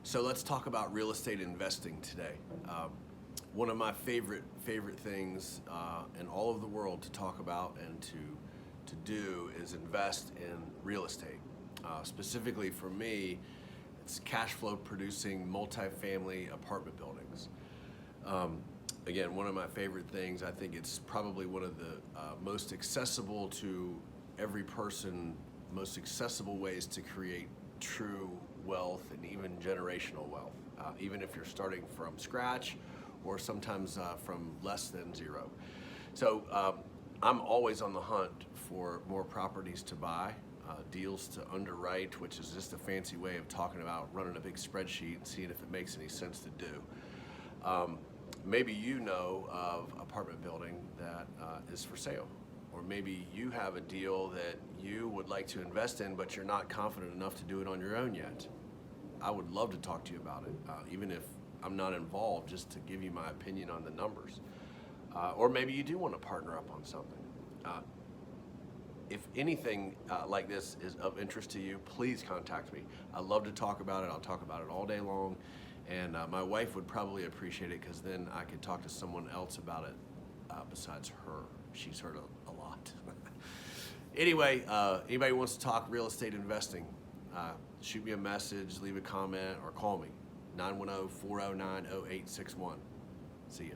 So let's talk about real estate investing today. One of my favorite things in all of the world to talk about and to do is invest in real estate. Specifically for me, it's cash flow producing multifamily apartment buildings. Again, one of my favorite things. I think it's probably one of the most accessible to every person, most accessible ways to create true wealth and even generational wealth, even if you're starting from scratch or sometimes from less than zero. So I'm always on the hunt for more properties to buy, deals to underwrite, which is just a fancy way of talking about running a big spreadsheet and seeing if it makes any sense to do. Maybe you know of apartment building that is for sale, or maybe you have a deal that you would like to invest in, but you're not confident enough to do it on your own yet. I would love to talk to you about it, even if I'm not involved, just to give you my opinion on the numbers. Or maybe you do want to partner up on something. If anything like this is of interest to you, please contact me. I love to talk about it. I'll talk about it all day long. And my wife would probably appreciate it, because then I could talk to someone else about it besides her. She's heard a lot. Anyway, anybody who wants to talk real estate investing, shoot me a message, leave a comment, or call me, 910-409-0861. See ya.